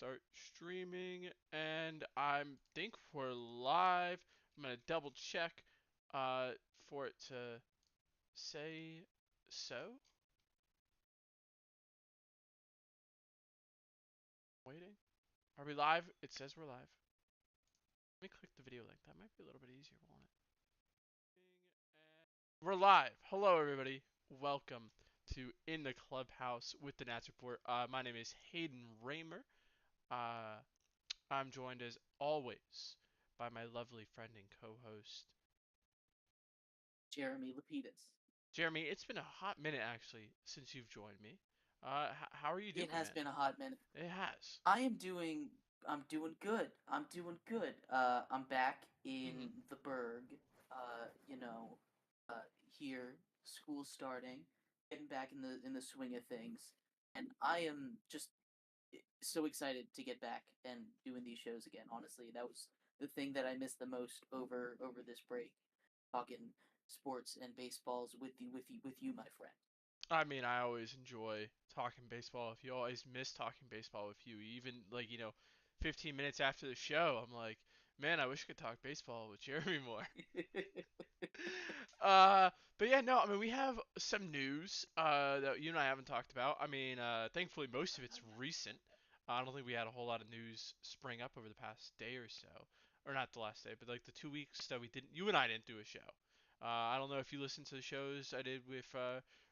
Start streaming, and I think we're live. I'm gonna double check for it to say so. Waiting. Are we live? It says we're live. Let me click the video link. That might be a little bit easier, won't it? We're live. Hello, everybody. Welcome to In the Clubhouse with the Nats Report. My name is Haden Raymer. Uh, I'm joined as always by my lovely friend and co-host Jeremy Lapidus. Jeremy. It's been a hot minute actually since you've joined me. How are you It doing, has man? been a hot minute. It has. I'm doing good. I'm doing good. I'm back Mhm. in the Berg. You know, here, school starting, getting back in the swing of things, and I am just so excited to get back and doing these shows again. Honestly, that was the thing that I missed the most over this break. Talking sports and baseballs with you, my friend. I mean, I always enjoy talking baseball with you. Always miss talking baseball with you. Even like 15 minutes after the show, I'm like, man, I wish I could talk baseball with Jeremy more. Uh, but yeah, no, I mean, we have some news that you and I haven't talked about. I mean, thankfully, most of it's recent. I don't think we had a whole lot of news spring up over the past day or so, or not the last day, but like the 2 weeks that we didn't, you and I didn't do a show. I don't know if you listened to the shows I did with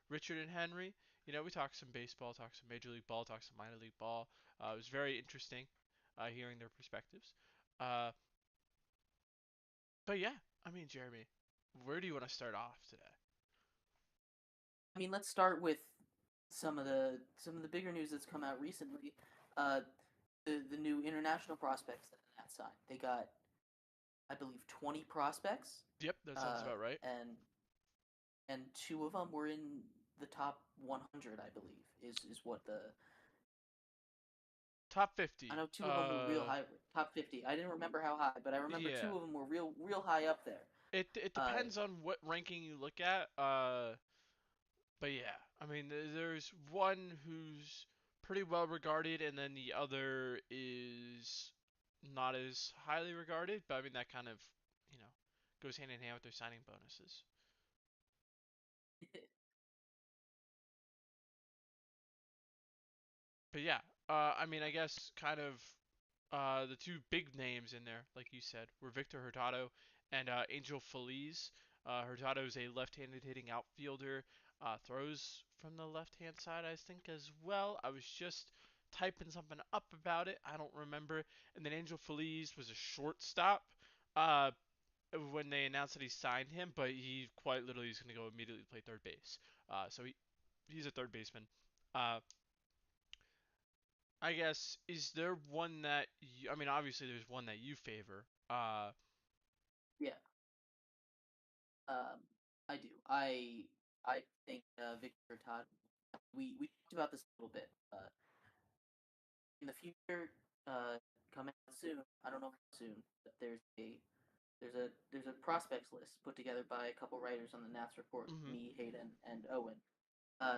Richard and Henry. We talked some baseball, talked some Major League Ball, talked some minor league ball. It was very interesting hearing their perspectives. Uh, but yeah, I mean, Jeremy, where do you want to start off today? I mean, let's start with some of the bigger news that's come out recently. Uh, the new international prospects that the Nats signed. They got, I believe, 20 prospects, Yep, that sounds about right. and two of them were in the top 100. I believe is what the Top I 50. know two of them were real high, top 50. I didn't remember how high, but I remember Yeah. two of them were real high up there. It Uh, depends on what ranking you look at. But yeah, I mean, there's one who's pretty well regarded, and then the other is not as highly regarded. But I mean, that kind of, you know, goes hand in hand with their signing bonuses. But yeah, I mean, I guess kind of the two big names in there, like you said, were Victor Hurtado and Angel Feliz. Hurtado is a left-handed hitting outfielder, throws from the left-hand side, I think, as well. I was just typing something up about it. I don't remember. And then Angel Feliz was a shortstop uh, when they announced that he signed him, but he quite literally is going to go immediately play third base. So he's a third baseman. Uh, I guess, is there one that I mean, obviously there's one that you favor. yeah, um, I do. I think Victor Todd. We talked about this a little bit. In the future, coming out soon. I don't know how soon, but there's a prospects list put together by a couple writers on the Nats report, Mhm. me, Hayden, and Owen.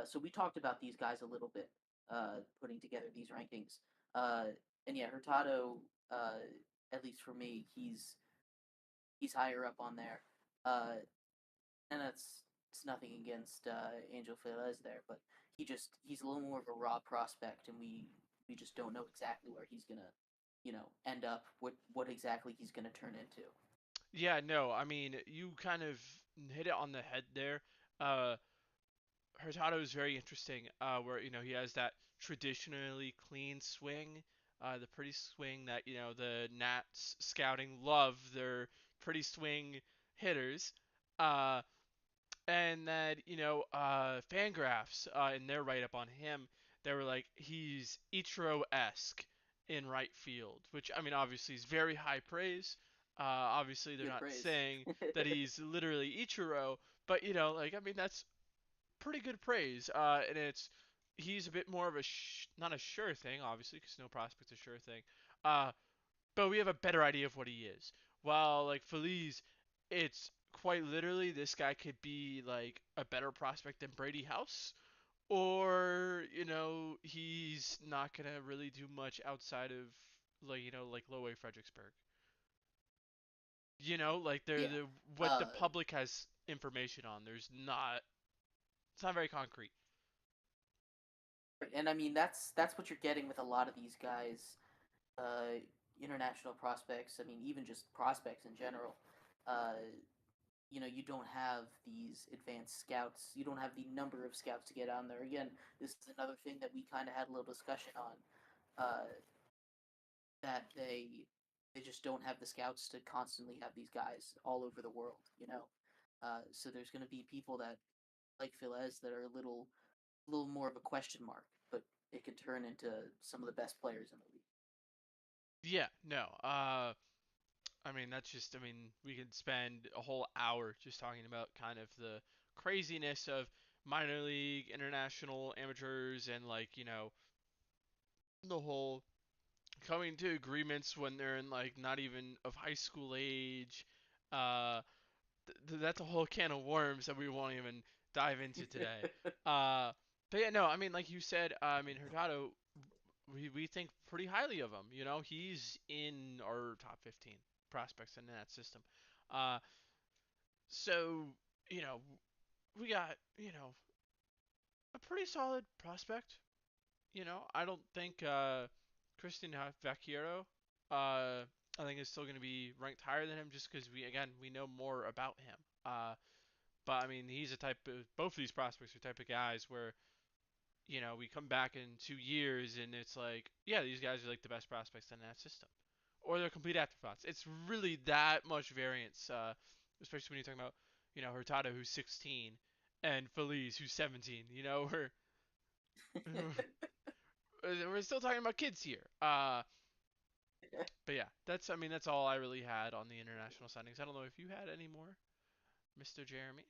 So we talked about these guys a little bit, putting together these rankings. And yeah, Hurtado, at least for me, he's higher up on there. And it's nothing against Angel Felez there, but he's a little more of a raw prospect, and we just don't know exactly where he's gonna, end up. What exactly he's gonna turn into. Yeah, no, I mean, you kind of hit it on the head there. Uh, Hurtado is very interesting. Where he has that traditionally clean swing, the pretty swing that the Nats scouting love their pretty swing hitters. Uh, and that Fangraphs in their write up on him, they were like he's Ichiro-esque in right field, which I mean obviously is very high praise. Obviously they're Good not praise. saying that he's literally Ichiro, but like I mean that's pretty good praise. And he's a bit more of a not a sure thing obviously because no prospect's a sure thing. Uh, but we have a better idea of what he is. While like Feliz, it's quite literally this guy could be like a better prospect than Brady House, or he's not gonna really do much outside of like low A Fredericksburg. Like they're Yeah. the what the Uh, public has information on. It's not very concrete. and I mean that's what you're getting with a lot of these guys, uh, international prospects. I mean, even just prospects in general. Uh, you don't have these advanced scouts. You don't have the number of scouts to get on there. Again, this is another thing that we kind of had a little discussion on. Uh, that they just don't have the scouts to constantly have these guys all over the world. So there's going to be people that like Philez that are a little more of a question mark, but it could turn into some of the best players in the league. Yeah, no. I mean, we could spend a whole hour just talking about kind of the craziness of minor league, international, amateurs, and the whole coming to agreements when they're in like not even of high school age. Uh, that's a whole can of worms that we won't even dive into today. Uh, but yeah, no, I mean, like you said, I mean, Hurtado, we think pretty highly of him. He's in our top 15 prospects in that system. Uh, so you know, we got a pretty solid prospect. I don't think Christian Vaquero, I think is still going to be ranked higher than him just because we know more about him. But I mean, he's a type of both of these prospects are type of guys where we come back in 2 years and it's like, yeah, these guys are like the best prospects in that system, or they're complete afterthoughts. It's really that much variance, especially when you're talking about Hurtado who's 16 and Feliz who's 17. We're still talking about kids here. But yeah, that's all I really had on the international signings. I don't know if you had any more, Mr. Jeremy.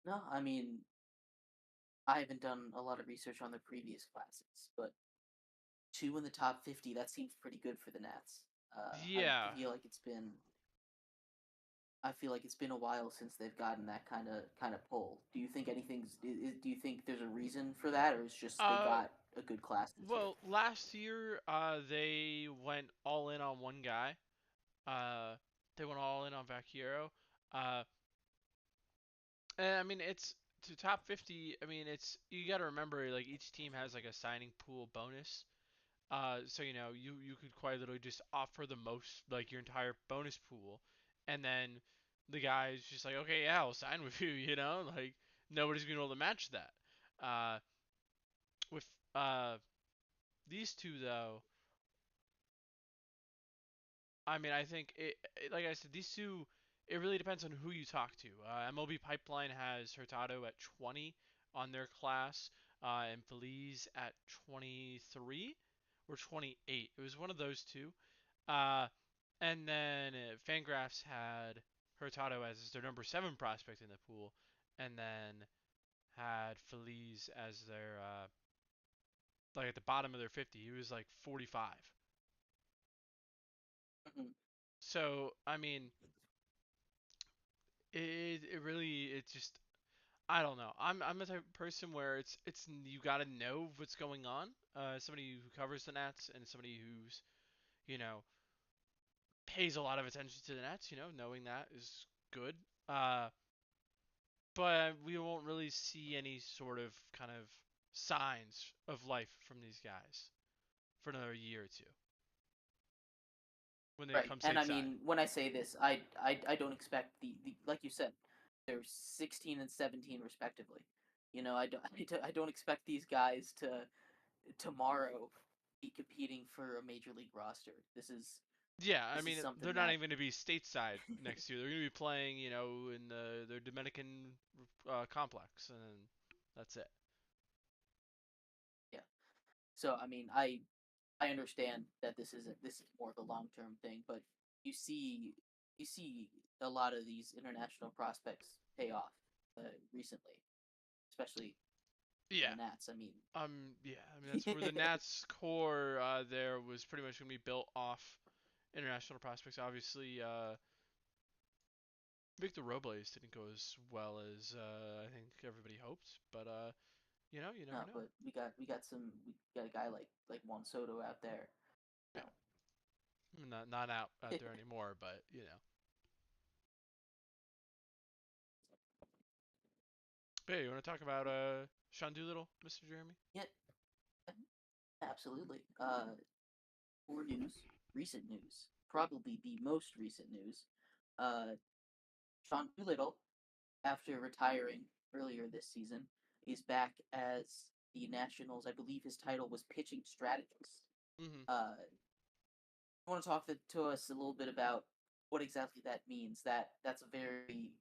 No, I mean I haven't done a lot of research on the previous classes, but two in the top 50, that seems pretty good for the Nats. I Yeah. feel like it's been a while since they've gotten that kind of pull. Do you think do you think there's a reason for that, or it's just they Uh, got a good class this year? well, last year they went all in on one guy. Uh, they went all in on Vaquero. Uh, and I mean it's to top 50. I mean it's you got to remember like each team has like a signing pool bonus. So you could quite literally just offer the most like your entire bonus pool, and then the guy's just like, okay, yeah, I'll sign with you. Like nobody's gonna be able to match that. Uh, with these two though, I mean, I think like I said, these two, it really depends on who you talk to. MLB Pipeline has Hurtado at 20 on their class, and Feliz at 23 or 28. It was one of those two. Uh, and then Fangraphs had Hurtado as their number 7 prospect in the pool, and then had Feliz as their like at the bottom of their 50. He was like 45. Mhm. So I mean, it really it just I don't know. I'm the type of person where it's you got to know what's going on. Somebody who covers the Nats and somebody who's you know pays a lot of attention to the Nats. Knowing that is good. Uh, but we won't really see any sort of kind of signs of life from these guys for another year or two when they Right, come and I stateside. mean when I say this, I don't expect the like you said, they're 16 and 17 respectively. I don't expect these guys to tomorrow be competing for a major league roster. Yeah, I This is mean they're something not that even going to be stateside next year. They're going to be playing, in their Dominican complex, and that's it. yeah. So I mean, I understand that this is more of a long term thing, but you see you see a lot of these international prospects pay off recently, especially for the Yeah, Nats. I mean, yeah. I mean that's where the Nats core there was pretty much going to be built off international prospects. Obviously, Victor Robles didn't go as well as I think everybody hoped, but You never No, know. but we got a guy like Juan Soto out there. Yeah, No. not out there anymore, but But hey, you want to talk about Sean Doolittle, Mr. Jeremy? Yeah, absolutely. For news, recent news, probably the most recent news. Uh, Sean Doolittle, after retiring earlier this season, is back as the Nationals. I believe his title was pitching strategist. Mm-hmm. You want to talk to us a little bit about what exactly that means? That's a very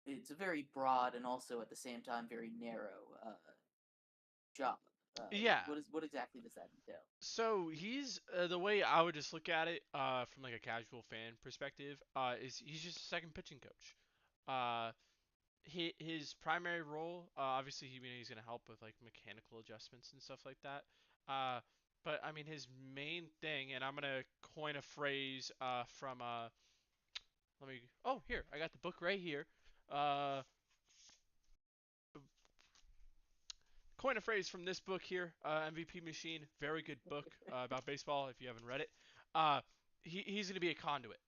it's a very broad and also at the same time very narrow job. Yeah. What exactly does that entail? So he's the way I would just look at it from like a casual fan perspective is he's just a second pitching coach. Uh, his primary role, obviously, he's going to help with like mechanical adjustments and stuff like that. Uh, but I mean, his main thing, and I'm gonna coin a phrase from let me. Oh, here I got the book right here. Uh, coin a phrase from this book here, MVP Machine. Very good book about baseball. If you haven't read it, uh, he's gonna be a conduit,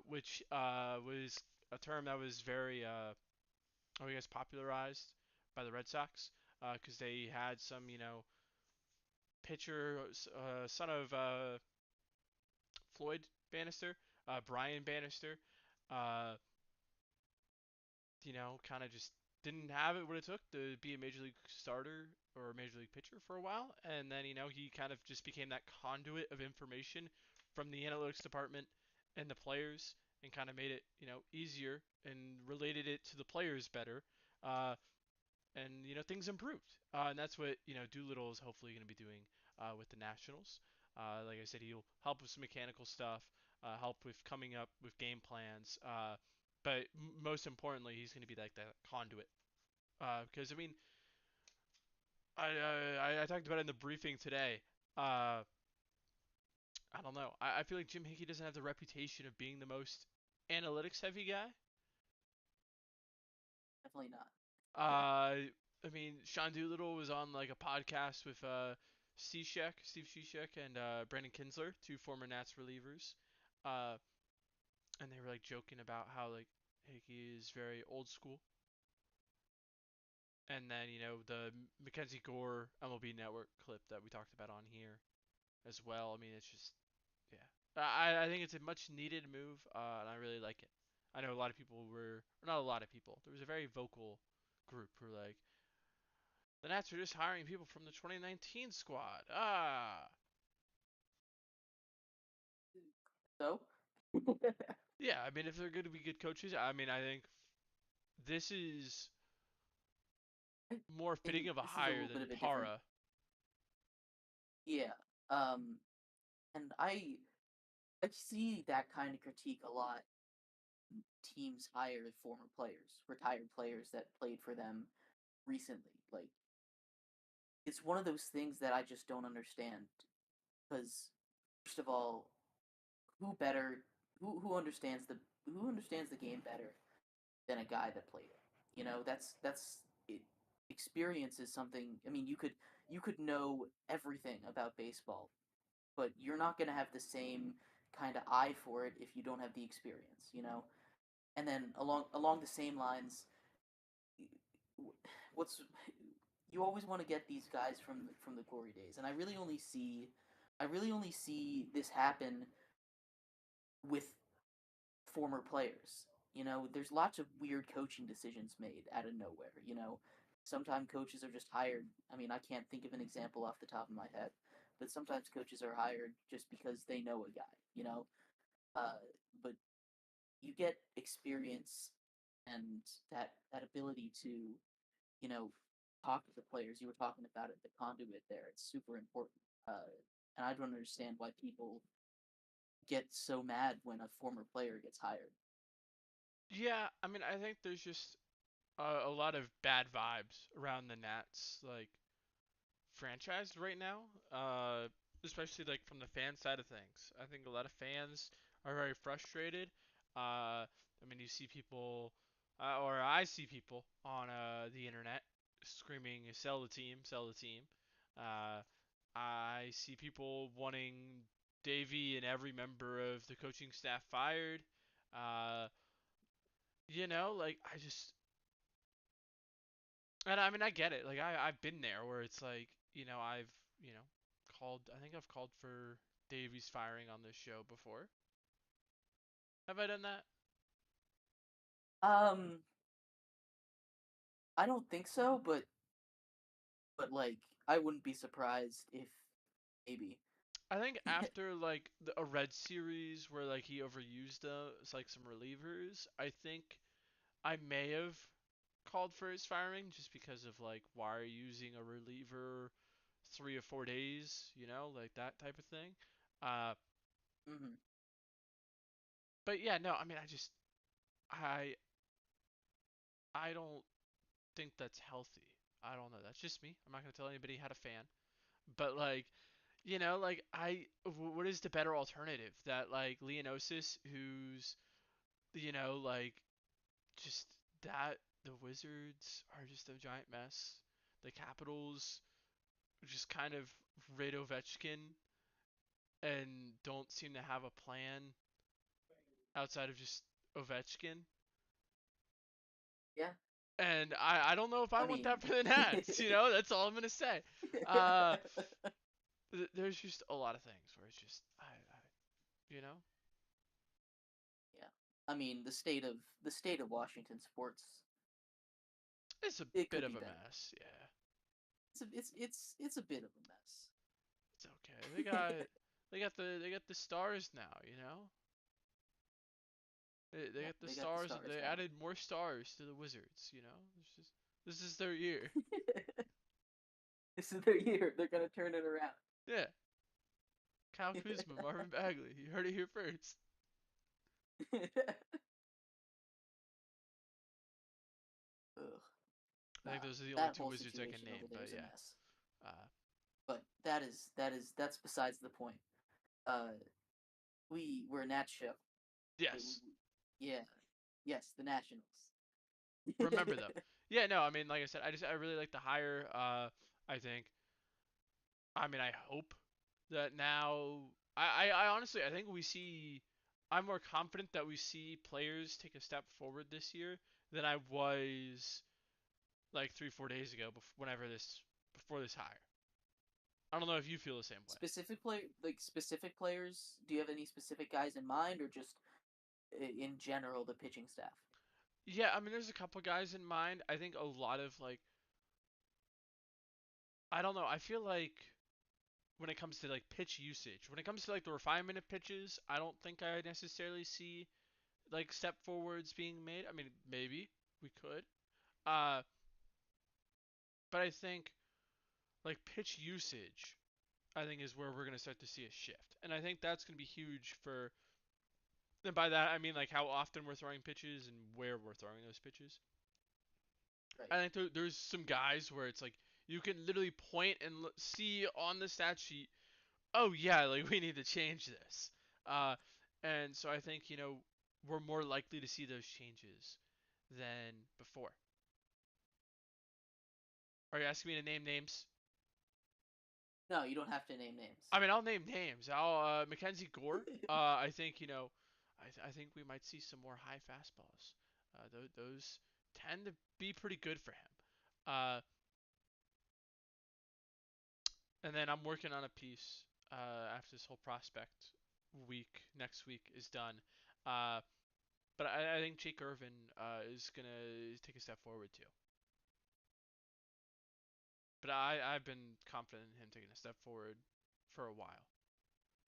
which was a term that was very I guess popularized by the Red Sox because they had some, pitcher, son of Floyd Bannister, Brian Bannister, uh, kind of just didn't have it what it took to be a major league starter or a major league pitcher for a while, and then he kind of just became that conduit of information from the analytics department and the players, and kind of made it easier and related it to the players better. Uh, and things improved. And that's what Doolittle is hopefully going to be doing with the Nationals. Like I said, he'll help with some mechanical stuff, help with coming up with game plans. But most importantly, he's going to be like that conduit. Because I mean, I talked about it in the briefing today. Uh, I don't know. I feel like Jim Hickey doesn't have the reputation of being the most analytics heavy guy. Definitely not. I mean, Sean Doolittle was on like a podcast with Steve Cishek, and Brandon Kinsler, two former Nats relievers, uh, and they were like joking about how like Hickey is very old school, and then the Mackenzie Gore MLB Network clip that we talked about on here as well. I mean, it's just yeah, I think it's a much needed move, and I really like it. I know a lot of people were, or not a lot of people. There was a very vocal group who were like, the Nats are just hiring people from the 2019 squad. Ah. So, Yeah, I mean, if they're going to be good coaches, I mean, I think this is more fitting and of a this is a hire little bit than of a different, Para. yeah. Um, and I see that kind of critique a lot. Teams hire former players, retired players that played for them recently. Like it's one of those things that I just don't understand. Because first of all, who better who understands the game better than a guy that played it? That's it. Experience is something. I mean, you could know everything about baseball, but you're not going to have the same kind of eye for it if you don't have the experience. And then along the same lines, what's you always want to get these guys from the glory days, and I really only see this happen with former players. There's lots of weird coaching decisions made out of nowhere. Sometimes coaches are just hired. I mean, I can't think of an example off the top of my head, but sometimes coaches are hired just because they know a guy. Uh, but you get experience and that ability to you know talk to the players. You were talking about it, the conduit there. It's super important. And I don't understand why people get so mad when a former player gets hired. Yeah, I mean, I think there's just a lot of bad vibes around the Nats like franchise right now. Especially like from the fan side of things. I think a lot of fans are very frustrated. I mean, you see people, or I see people on the internet screaming, "Sell the team, sell the team." Uh, I see people wanting Davey and every member of the coaching staff fired. Uh, like and I mean I get it. Like I've been there where it's like, I've, called. I think I've called for Davey's firing on this show before. Have I done that? Um, I don't think so, but like I wouldn't be surprised if maybe. I think after like a red series where like he overused like some relievers, I think I may have called for his firing just because of like why are you using a reliever 3 or 4 days, like that type of thing. Uh, Hmm. but yeah, no, I mean I I don't think that's healthy. I don't know. That's just me. I'm not gonna tell anybody how to fan. But like, what is the better alternative? That like Leonosis, who's like just that the Wizards are just a giant mess. The Capitals just kind of rid Ovechkin and don't seem to have a plan outside of just Ovechkin. Yeah, And I don't know if I I want that mean, for the Nats. That's all I'm gonna say. Uh, yeah. there's just a lot of things where it's just you know, I mean, the state of Washington sports, it's a it bit could of be a better. mess. Yeah, It's a bit of a mess. it's okay. They got the stars now. They Yeah, got the they got the stars. stars They now. added more stars to the Wizards. This is their year. This is their year. They're gonna turn it around. Yeah, Kyle Kuzma, Marvin Bagley. You heard it here first. Ugh, I think nah, those are the only that two whole Wizards I can situation over name. there But is a yeah, mess. uh, But that's besides the point. Uh, we're a Nats show. We- yes, we- yeah, yes, the Nationals. remember them. Yeah, no, I mean, like I said, I really like the hire. I think. I mean, I hope that now. I honestly, I think we see. I'm more confident that we see players take a step forward this year than I was like 3 4 days ago. Before this hire. I don't know if you feel the same way. Specific players. Do you have any specific guys in mind, or just in general the pitching staff? Yeah, I mean, there's a couple guys in mind. I think a lot of like, I don't know. I feel like when it comes to like pitch usage, when it comes to like the refinement of pitches, I don't think I necessarily see like step forwards being made. I mean, maybe we could. Uh, but I think like pitch usage, I think is where we're gonna start to see a shift, and I think that's gonna be huge for. And by that I mean like how often we're throwing pitches and where we're throwing those pitches. Right. I think there's some guys where it's like you can literally point and see on the stat sheet, oh yeah, like we need to change this. Uh, and so I think we're more likely to see those changes than before. Are you asking me to name names? No, you don't have to name I names. mean, I'll name names. I'll Mackenzie Gore. I think I think we might see some more high fastballs. Those tend to be pretty good for him. Uh, and then I'm working on a piece after this whole prospect week next week is done. Uh, but I think Jake Irvin is gonna take a step forward too. But I've been confident in him taking a step forward for a while.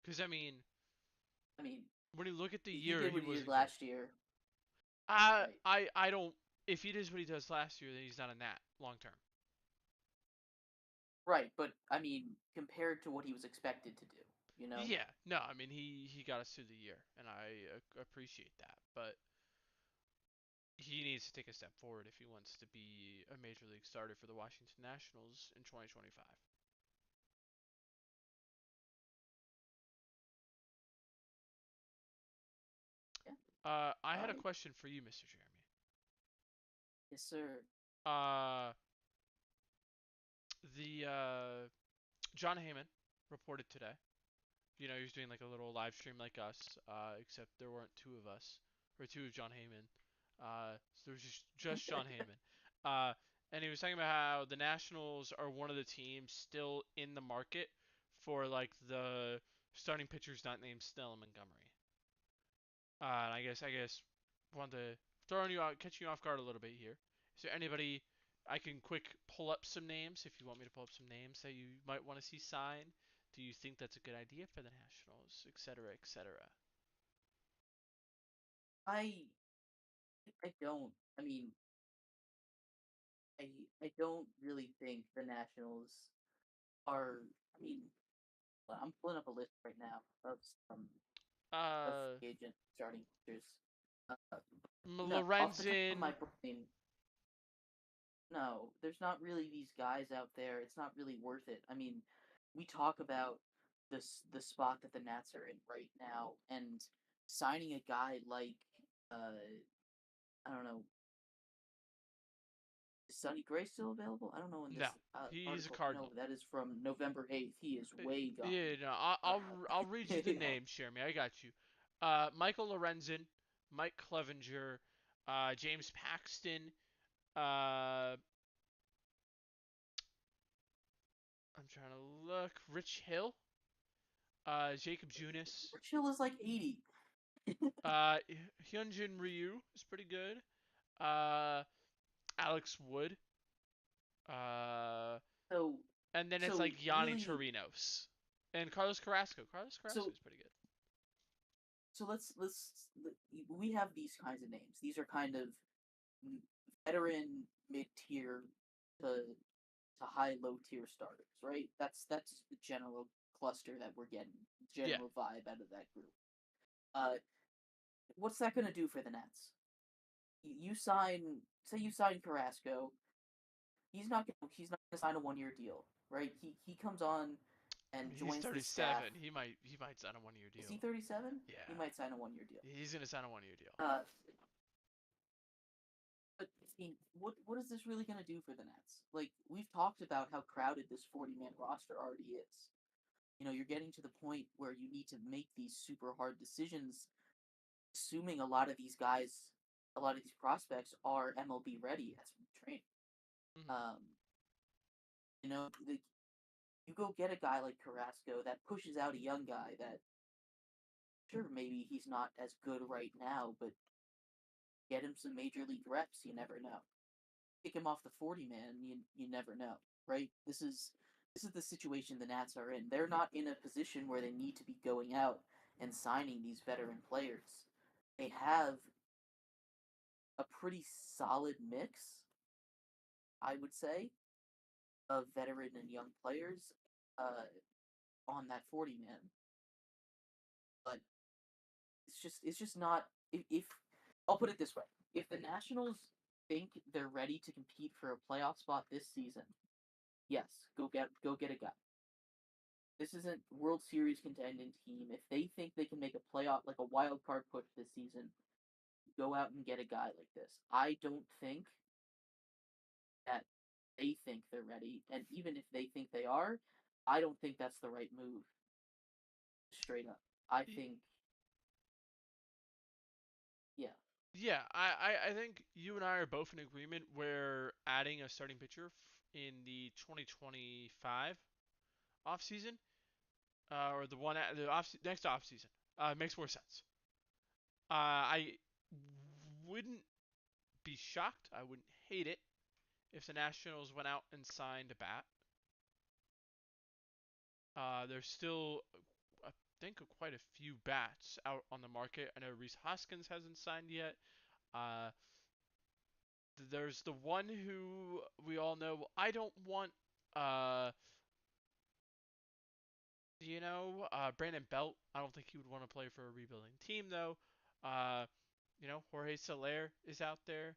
Because I mean, I mean, when you look at the if he year, did he what he did wasn't good. last year, I right? I I don't. If he does what he does last year, then he's not a Nat long term. Right, but I mean, compared to what he was expected to do, you know? Yeah, no, I mean he got us through the year, and I appreciate that. But he needs to take a step forward if he wants to be a major league starter for the Washington Nationals in 2025. Yeah. I All had a right. question for you, Mr. Jeremy. Yes, sir. Uh, The John Heyman reported today. You know, he was doing like a little live stream like us, except there weren't two of us or two of John Heyman. So there was just John Heyman. Uh, and he was talking about how the Nationals are one of the teams still in the market for like the starting pitchers not named Snell and Montgomery. And I guess wanted to catch you off guard a little bit here. Is there anybody I can quick pull up some names if you want me to pull up some names that you might want to see sign? Do you think that's a good idea for the Nationals, etc., etc.? I I don't. I mean, I don't really think the Nationals are. I mean, I'm pulling up a list right now of some of Uh, free agent starting pitchers. Uh, no, off the top of my Lorenzen. brain, no, there's not really these guys out there. It's not really worth it. I mean, we talk about the spot that the Nats are in right now, and signing a guy like I don't know, is Sonny Gray still available? I don't know when No, this he's a article. No, Cardinal. that is from November 8th. He is way gone. Yeah, no, I'll, Uh, I'll I'll read you the yeah. names, Jeremy. I got you. Michael Lorenzen, Mike Clevenger, James Paxton. Uh, I'm trying to look. Rich Hill. Jacob Junis. Churchill is like 80. Uh, Hyunjin Ryu is pretty good. Uh, Alex Wood. Uh, So and then it's so like Yanni really Torinos and Carlos Carrasco. Carlos Carrasco so is pretty good. so let's we have these kinds of names. These are kind of veteran mid tier to high low tier starters, right? That's the general cluster that we're getting, Yeah, general vibe out of that group. Uh, what's that going to do for the Nets? You sign, say you sign Carrasco. He's not gonna sign a 1 year deal, right? He comes on I and mean, he's joins the staff. 37. He might sign a 1 year Is he deal. 37? He Yeah, might sign a 1 year deal. he's gonna sign a 1 year deal. Uh, but I mean, what is this really going to do for the Nets? Like we've talked about how crowded this 40-man roster already is. You're getting to the point where you need to make these super hard decisions, assuming a lot of these prospects are MLB ready as training. Hmm. Um, you go get a guy like Carrasco that pushes out a young guy that, sure, maybe he's not as good right now, but get him some major league reps. You never know. Kick him off the 40-man. You never know, right? This is the situation the Nats are in. They're not in a position where they need to be going out and signing these veteran players. They have a pretty solid mix, I would say, of veteran and young players uh, on that 40-man. But it's just not. If I'll put it this way, if the Nationals think they're ready to compete for a playoff spot this season, yes, go get a guy. This isn't World Series contending team. If they think they can make a playoff, like a wild card push this season, go out and get a guy like this. I don't think that they think they're ready, and even if they think they are, I don't think that's the right move. Straight up, I think, yeah, Yeah, I think you and I are both in agreement where adding a starting pitcher in the 2025 offseason, or the next offseason, makes more sense. I wouldn't be shocked. I wouldn't hate it if the Nationals went out and signed a bat. There's still, I think, quite a few bats out on the market. I know Reese Hoskins hasn't signed yet. Uh, there's the one who we all know I don't want. Uh, Brandon Belt. I don't think he would want to play for a rebuilding team though. Uh, Jorge Soler is out there.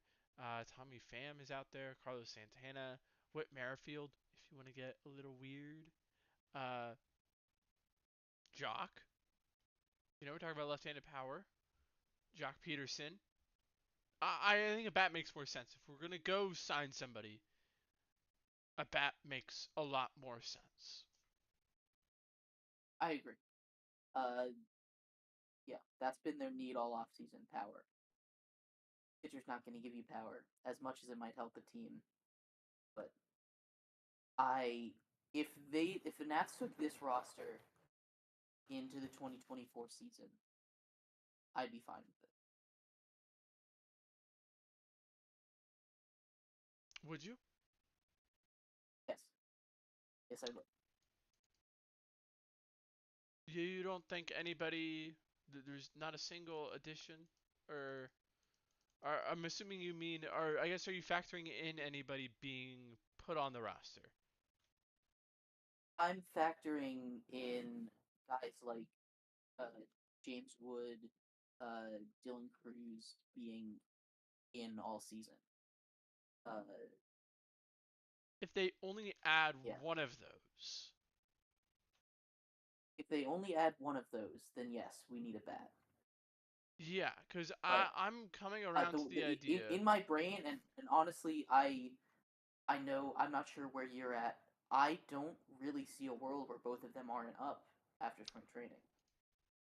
Tommy Pham is out there. Carlos Santana, Whit Merrifield, if you want to get a little weird. Uh, Jock. We're talking about left-handed power. Jock Peterson. I think a bat makes more sense if we're gonna go sign somebody. a bat makes a lot more sense. I agree. Uh, yeah, that's been their need all offseason, power. Pitcher's not going to give you power as much as it might help the team, but I if the Nats took this roster into the 2024 season, I'd be fine with it. Would you? Yes, yes, I would. You don't think anybody? There's not a single addition, or I'm assuming you mean, or I guess are you factoring in anybody being put on the roster? I'm factoring in guys like uh, James Wood, Dylan Cruz being in all season. Uh, If they only add yeah, one of those, if they only add one of those, then yes, we need a bat. yeah, because But I'm coming around to the idea. in my brain, and honestly, I know I'm not sure where you're at. I don't really see a world where both of them aren't up after spring training.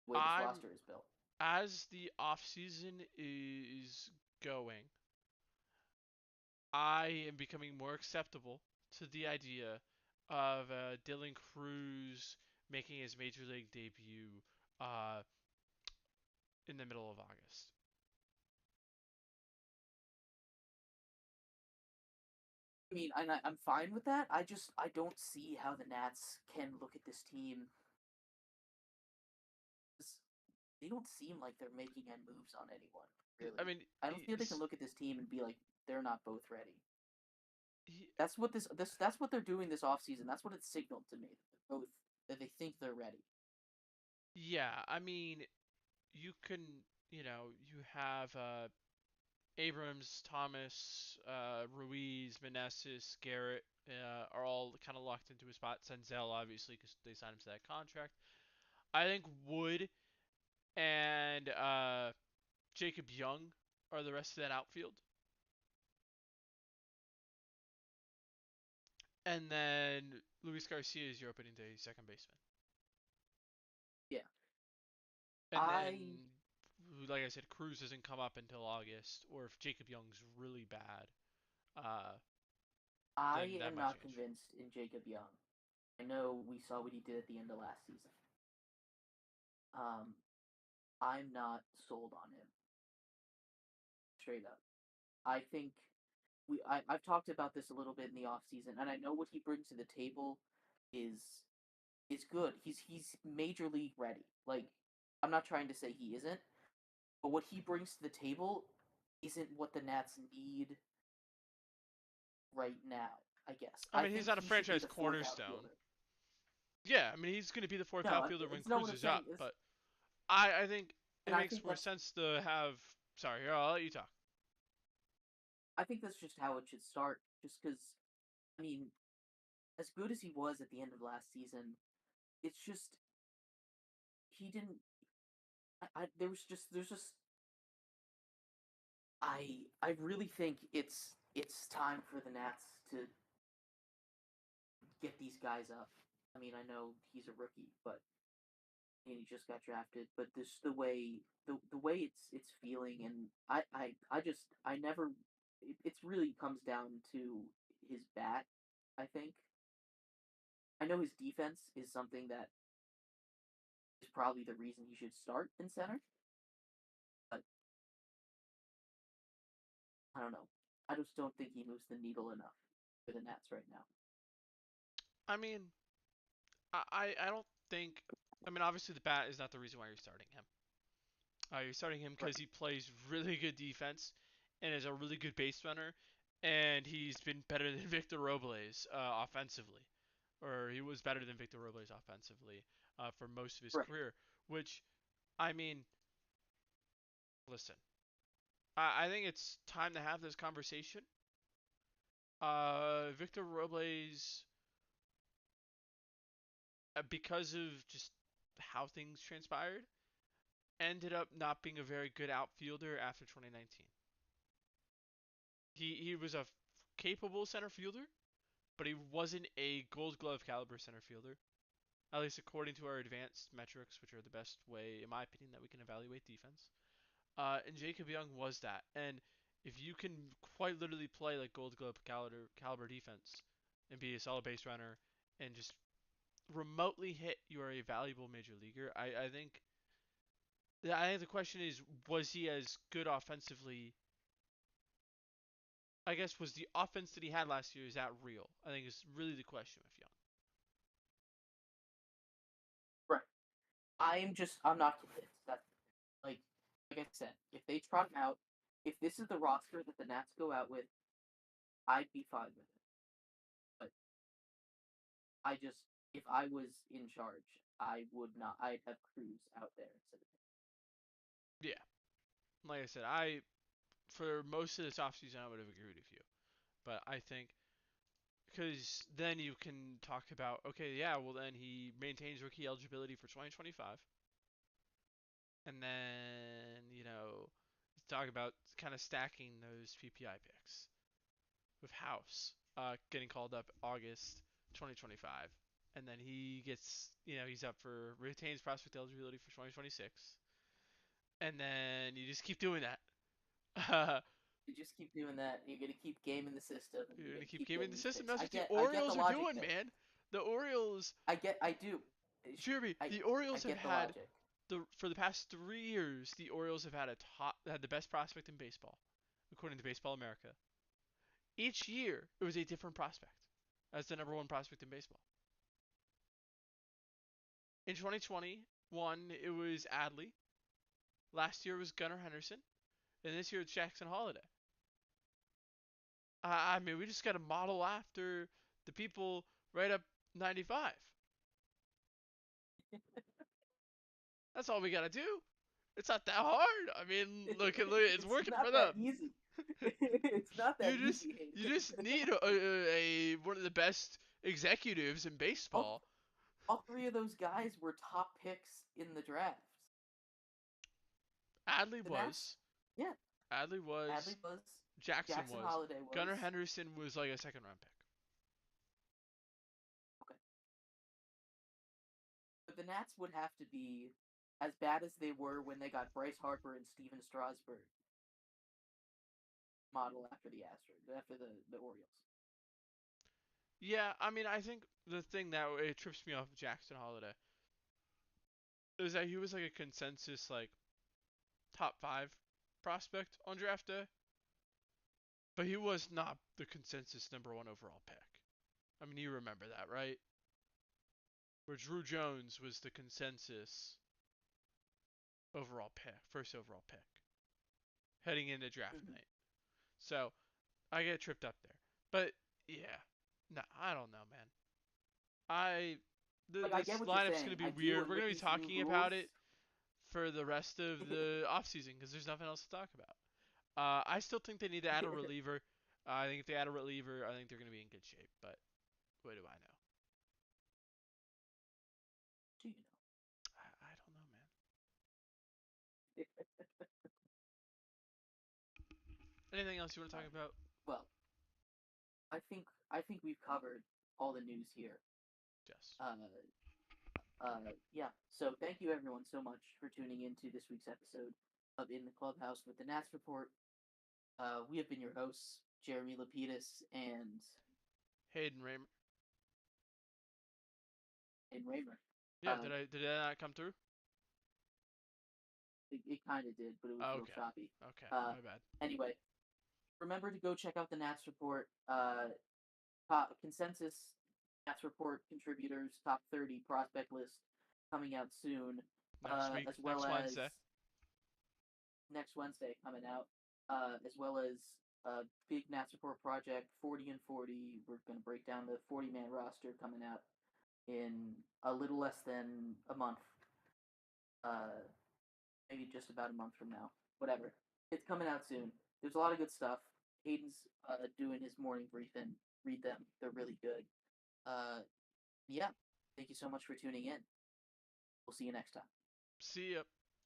The way this I'm roster is built. as the off season is going, I am becoming more acceptable to the idea of Dylan Cruz making his major league debut uh, in the middle of August. I mean, I'm fine with that. I don't see how the Nats can look at this team. They don't seem like they're making any moves on anyone, I really. mean, I don't feel they can look at this team and be like, they're not both ready. he, That's what that's what they're doing this offseason. That's what it signaled to me. That they're both that they think they're ready. yeah, I mean, you can, you have Abrams, Thomas, Ruiz, Meneses, Garrett are all kind of locked into a spot. Senzel, obviously, because they signed him to that contract. I think Wood and Jacob Young are the rest of that outfield. And then Luis Garcia is your opening day second baseman. Yeah. And I then, like I said, Cruz doesn't come up until August, or if Jacob Young's really bad, uh, I then that am might not change. convinced in Jacob Young. I know we saw what he did at the end of last season. Um, I'm not sold on him straight up. I think I've talked about this a little bit in the off season, and I know what he brings to the table is is good. He's major league ready. Like I'm not trying to say he isn't, but what he brings to the table isn't what the Nats need right now. I guess I I mean, he's think not a he should be franchise the fourth cornerstone. outfielder. Yeah, I mean, he's going to be the fourth No, outfielder when it's not Cruz what I'm is saying. up, Is but I think it and makes more sense to have. Sorry, here, I'll let you talk. I think that's just how it should start. Just because I mean, as good as he was at the end of last season, it's just he didn't. There was just there's just I really think it's time for the Nats to get these guys up. I mean, I know he's a rookie, but and he just got drafted. But this the way it's feeling, and I just I never. It's really comes down to his bat. I think I know his defense is something that is probably the reason he should start in center, but I don't know. I just don't think he moves the needle enough for the Nats right now. I mean, I don't think. I mean, obviously the bat is not the reason why you're starting him. You're starting him Right. because he plays really good defense and is a really good base runner, and he's been better than Victor Robles offensively, or he was better than Victor Robles offensively for most of his Right. career. Which, I mean, listen, I think it's time to have this conversation. Victor Robles, because of just how things transpired, ended up not being a very good outfielder after 2019. He was a capable center fielder, but he wasn't a Gold Glove caliber center fielder. At least according to our advanced metrics, which are the best way, in my opinion, that we can evaluate defense. And Jacob Young was that. And if you can quite literally play like Gold Glove caliber defense and be a solid base runner and just remotely hit, you are a valuable major leaguer. I think the question is, was he as good offensively? I guess was the offense that he had last year, is that real? I think is really the question with Young. Right. I'm not convinced. That's like I said, if they trot him out, if this is the roster that the Nats go out with, I'd be fine with it. But if I was in charge, I would not. I'd have Cruz out there instead of him. Yeah, like I said, I for most of this offseason I would have agreed with you, but I think because then you can talk about, okay, yeah, well then he maintains rookie eligibility for 2025, and then talk about kind of stacking those PPI picks with House getting called up August 2025, and then he gets, he's up for retains prospect eligibility for 2026, and then you just keep doing that. You just keep doing that, and you're gonna keep gaming the system, and You're you're gonna gonna keep keep gaming getting the these system. picks. That's what the I get the Orioles are logic doing, there. man. The Orioles, I do. Jeremy, I the I Orioles have get the had logic. for the past 3 years, the Orioles have had the best prospect in baseball, according to Baseball America. Each year, it was a different prospect as the number one prospect in baseball. In 2021, it was Adley. Last year was Gunnar Henderson, and this year it's Jackson Holiday. I mean, we just got to model after the people right up 95. That's all we got to do. It's not that hard. I mean, look, it's It's working for not that them. easy. It's not that you just easy, you Hayden. just need a one of the best executives in all, baseball. all three of those guys were top picks in the draft. Adley The Nats, was, yeah, Adley was, Adley was, Jackson Jackson was, Holiday Gunnar was. Henderson was like a second round pick. Okay, but the Nats would have to be as bad as they were when they got Bryce Harper and Steven Strasburg, model after the Astros, after the Orioles. Yeah, I mean, I think the thing that it trips me off of Jackson Holiday is that he was like a consensus like top 5 prospect on draft day, but he was not the consensus number 1 overall pick. I mean, you remember that, right? Where Drew Jones was the consensus overall pick, first overall pick, heading into draft Mm-hmm. night. So I get tripped up there. But yeah, no, I don't know, man. I Like I get this what you're lineup's gonna saying, be I do, weird. and We're with gonna be these new talking about it rules, for the rest of the offseason because there's nothing else to talk about. I still think they need to add a do reliever. I think if they add a reliever, I think they're gonna be in good shape. But what do I know? you know? I don't know, man. Anything else you want to All talk right. about? Well, I think we've covered all the news here. Yes. Uh, yeah. So thank you everyone so much for tuning in to this week's episode of In the Clubhouse with the Nats Report. We have been your hosts, Jeremy Lapidus Hayden Raymer. and Raymer. Yeah, Uh, did I not come through? it kind of did, but it was Oh, real okay. choppy. Okay, Uh, my bad. anyway, remember to go check out the Nats Report. Top consensus Nats Report contributors top 30 prospect list coming out soon, Next week, as well next Wednesday. as next Wednesday coming out, as well as big Nats Report project 40 and 40. We're going to break down the 40-man roster coming out in a little less than a month, uh, maybe just about a month from now. Whatever, it's coming out soon. There's a lot of good stuff. Hayden's doing his morning briefing. Read them; they're really good. Uh, yeah, thank you so much for tuning in. We'll see you next time. See ya.